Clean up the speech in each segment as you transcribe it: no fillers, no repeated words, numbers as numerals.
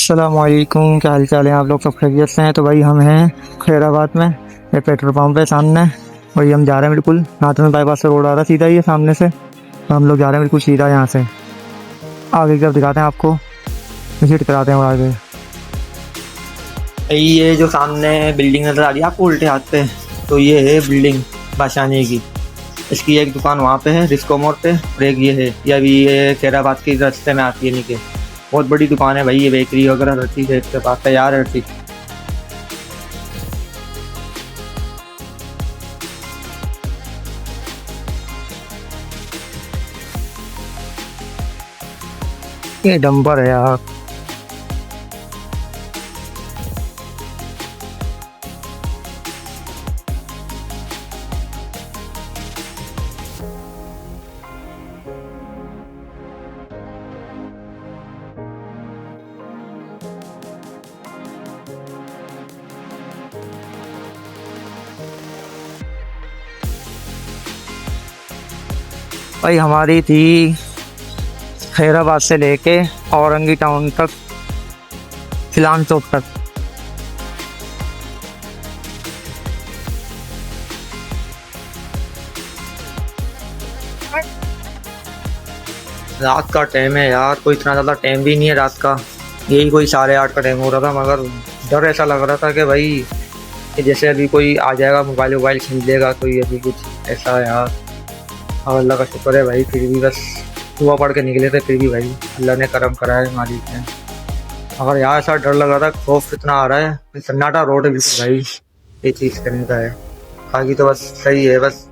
अस्सलामुअलैकुम, क्या हाल चाल है? आप लोग सब खैरियत से हैं? तो भाई हम हैं खैराबाद में, ये पेट्रोल पंप है सामने। वही हम जा रहे हैं, बिल्कुल हाथ में बाईपास से रोड आ रहा है सीधा ही है सामने से। तो हम लोग जा रहे हैं बिल्कुल सीधा यहाँ से। आगे की तरफ दिखाते हैं आपको, विजिट कराते हैं और आगे। ये जो सामने बिल्डिंग नज़र आ रही है आपको उल्टे हाथ पे, तो ये है बिल्डिंग बादशाहनी की। इसकी एक दुकान वहाँ पे है रिस्को मोड़ पे, और एक ये है, ये अभी ये खैराबाद के रास्ते में आती है नीचे। बहुत बड़ी दुकान है भाई, ये बेकरी वगैरह हर चीज़ है इसके पास, तैयार है हर चीज़। ये डंपर है यार। भाई हमारी थी खैराबाद से लेके औरंगी टाउन तक, फिलान चौक तक। रात का टाइम है यार, कोई इतना ज़्यादा टाइम भी नहीं है रात का, यही कोई 8:30 का टाइम हो रहा था। मगर डर ऐसा लग रहा था कि भाई कि जैसे अभी कोई आ जाएगा, मोबाइल वोबाइल छीन लेगा, कोई अभी कुछ ऐसा है यार। और अल्लाह का शुक्र है भाई, फिर भी बस दुआ पढ़ के निकले थे, फिर भी भाई अल्लाह ने करम करा है हमारी में। अगर यार ऐसा डर लग रहा था, खौफ इतना आ रहा है, सन्नाटा रोड है बिल्कुल भाई, ये चीज़ करने का है। बाकी तो बस सही है, बस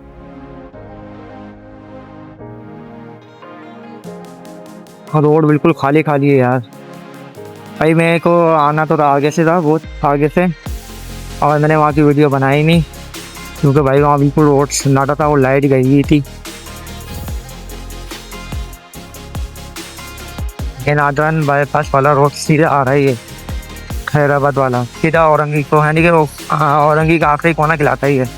रोड बिल्कुल खाली खाली है यार। भाई मेरे को आना तो था आगे से, था बहुत आगे से, और मैंने वहाँ की वीडियो बनाई नहीं क्योंकि भाई वहाँ बिल्कुल रोड सन्नाटा था और लाइट गई हुई थी। ये नादरन बाईपास वाला रोड सीधा आ रहा है, ये खैराबाद वाला सीधा औरंगी को, है नहीं कि वो औरंगी का आखिरी कोना खिलाता ही है।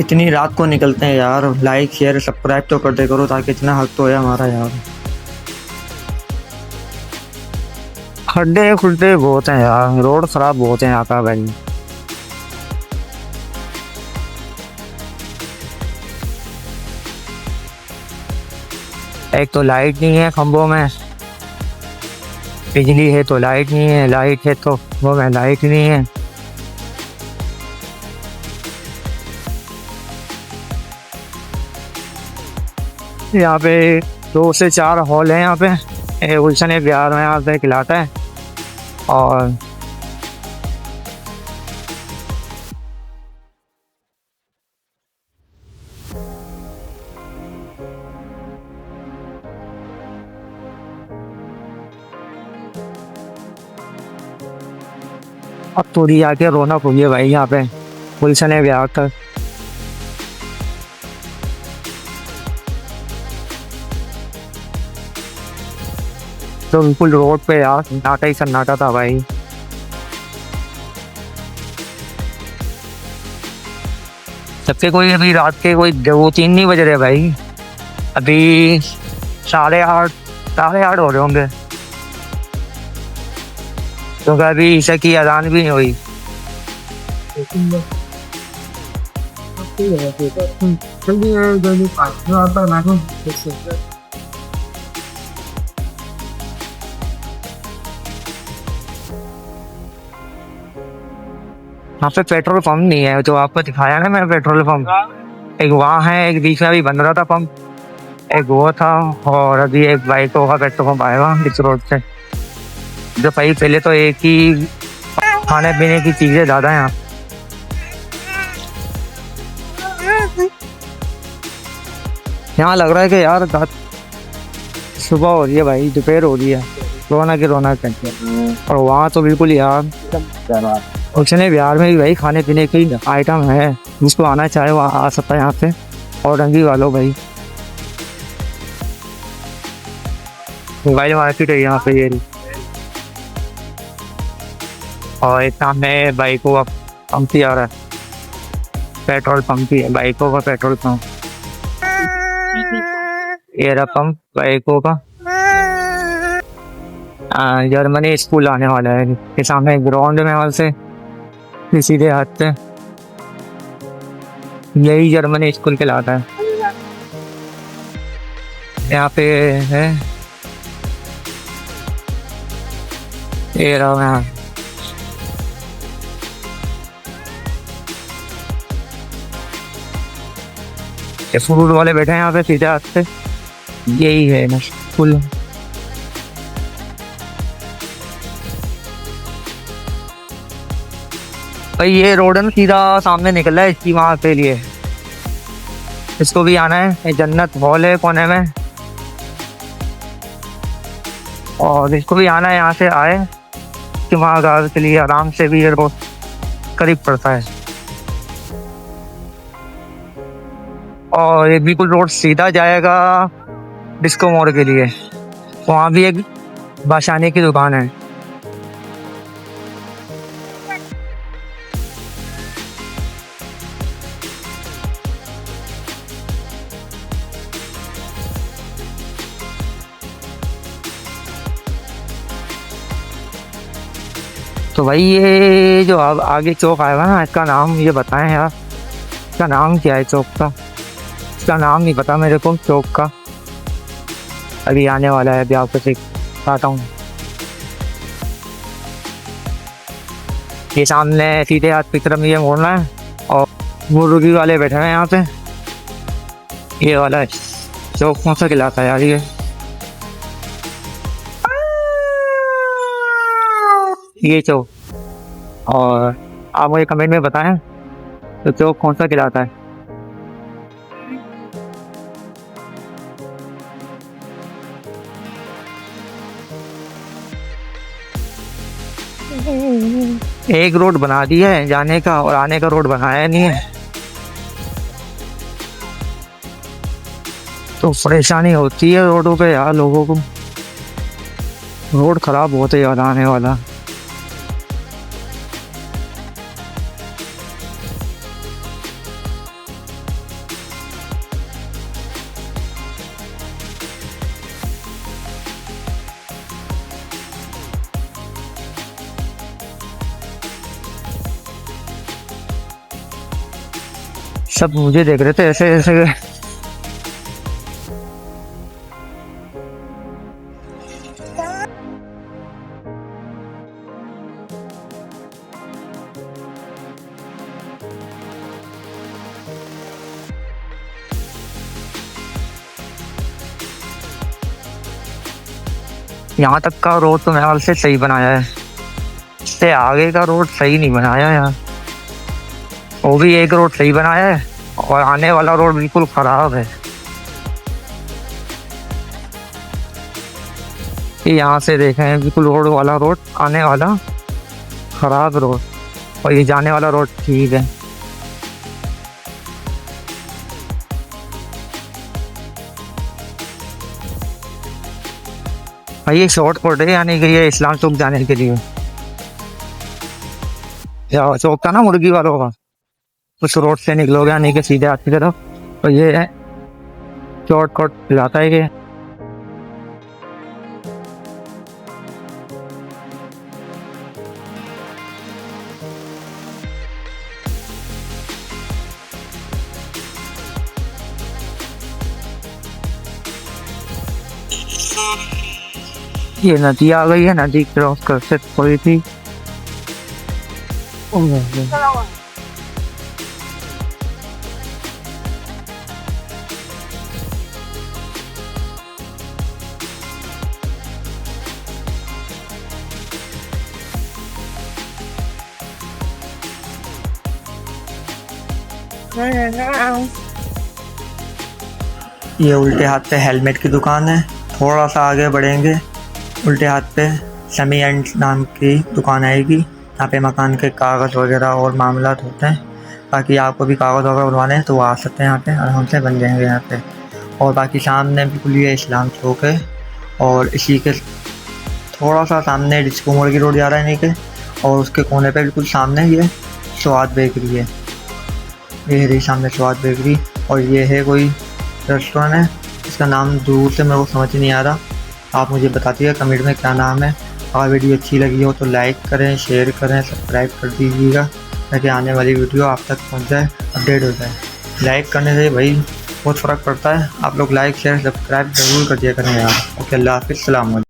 इतनी रात को निकलते हैं यार, लाइक शेयर सब्सक्राइब तो कर दे करो, ताकि इतना हक तो है हमारा यार। खड्डे खुड्डे बहुत हैं यार, रोड खराब बहुत है यहाँ का भाई। एक तो लाइट नहीं है खंभों में, बिजली है तो लाइट नहीं है, लाइट है तो वो में लाइट नहीं है। यहाँ पे 2 से 4 हॉल हैं यहाँ पे, गुलशन एक बिहार में यहाँ पे खिलाता है। और अब थोड़ी आके रौनक हुई है भाई यहाँ पे गुलशन एक बिहार तक। तो बिल्कुल रोड पे यार सन्नाटा ही सन्नाटा था भाई। सबके कोई अभी रात के कोई 2-3 नहीं बज रहे भाई, अभी 8:30 हो रहे होंगे, क्योंकि अभी ईशा की अजान भी नहीं हुई। यहाँ पे पेट्रोल पंप नहीं है, जो आपको दिखाया ना मैं पेट्रोल पंप, एक वहाँ है, एक बीच में अभी बन रहा था पंप, एक वो था, और अभी एक बाइकों का पेट्रोल पंप आएगा इस रोड से। जो भाई पहले तो एक ही खाने पीने की चीजें ज्यादा है यहाँ। यहाँ लग रहा है कि यार सुबह हो रही है भाई, दोपहर हो रही है। रौनक ही रौनक है। और वहाँ तो बिल्कुल यार उसने बिहार में भी भाई खाने पीने की आइटम है, जिसको आना चाहे वहाँ आ सकता है यहाँ पे। और रंगी वालों भाई मोबाइल मार्केट है यहाँ पे ये रही। और एक सामने बाइकों का पंप ही आ रहा है, पेट्रोल पंप ही है, बाइकों का पेट्रोल पंप। ये रहा पंप बाइकों का। जर्मनी स्कूल आने वाला है के सामने ग्राउंड में, वहां से सीधे हाथ से यही जर्मनी स्कूल कहलाता है। यहाँ पे है ये रहा यहाँ। ये फ्रूट वाले बैठे हैं यहाँ पे सीधे हाथ से, यही है ना स्कूल। भाई ये रोड है ना सीधा सामने निकल रहा है इसकी वहाँ के लिए, इसको भी आना है। ये जन्नत हॉल है कोने में, और इसको भी आना है। यहाँ से आए कि वहाँ गाँव के लिए आराम से भी ये रोड करीब पड़ता है। और ये बिल्कुल रोड सीधा जाएगा डिस्को मोड़ के लिए, वहाँ भी एक बाशानी की दुकान है। तो भाई ये जो अब आगे चौक आएगा ना, इसका नाम ये बताएं यार, इसका नाम क्या है चौक का? इसका नाम नहीं पता मेरे को चौक का, अभी आने वाला है, अभी आपको दिखाता हूँ। ये सामने सीधे हाथ की तरफ ये मोड़ना है, और मुर्गी वाले बैठे हैं यहाँ पे। ये वाला है चौक, कौन सा खिलाता है यार ये चौक? और आप मुझे कमेंट में बताएं तो चौक कौन सा खिलाता है। एक रोड बना दिया है जाने का, और आने का रोड बनाया नहीं है, तो परेशानी होती है रोडों पे यार लोगों को। रोड खराब होते यार आने वाला। सब मुझे देख रहे थे ऐसे ऐसे। यहाँ तक का रोड तो मेरे ख्याल से सही बनाया है, इससे आगे का रोड सही नहीं बनाया यार। वो भी एक रोड सही बनाया है, और आने वाला रोड बिल्कुल खराब है। ये यहाँ से देखें बिल्कुल रोड वाला रोड, आने वाला खराब रोड, और ये जाने वाला रोड ठीक है। भाई ये शॉर्ट कट है, यानी कि ये इस्लाम चौक जाने के लिए। या चौक था ना मुर्गी वालों का, उस रोड से निकलोगे यानी कि सीधे हाथ की तरफ, तो ये है शॉर्टकट जाता है ये। ये नदी आ गई है, नदी क्रॉस कर से थोड़ी थी। ये उल्टे हाथ पे हेलमेट की दुकान है, थोड़ा सा आगे बढ़ेंगे उल्टे हाथ पे समी एंड नाम की दुकान आएगी। यहाँ पे मकान के कागज़ वगैरह और मामलात होते हैं। बाकी आपको भी कागज़ वगैरह बनवाने हैं तो वो आ सकते हैं यहाँ पे, आराम से बन जाएंगे यहाँ पे। और बाकी सामने बिल्कुल ये इस्लाम चौक है और इसी के थोड़ा सा सामने डिस्को मोड़ की रोड जा रहा है नहीं के, और उसके कोने पे बिल्कुल सामने ये स्वाद बेकरी है। ये रही सामने स्वाद बेकरी, और ये है कोई रेस्टोरेंट है, इसका नाम दूर से मेरे को समझ नहीं आ रहा। आप मुझे बता दीजिए कमेंट में क्या नाम है। अगर वीडियो अच्छी लगी हो तो लाइक करें, शेयर करें, सब्सक्राइब कर दीजिएगा ताकि आने वाली वीडियो आप तक पहुंच जाए, अपडेट हो जाए। लाइक करने से भाई बहुत फ़र्क पड़ता है। आप लोग लाइक शेयर सब्सक्राइब ज़रूर कर दिया करें यार। ओके, अल्लाह हाफ़िज़, सलाम अलैकुम।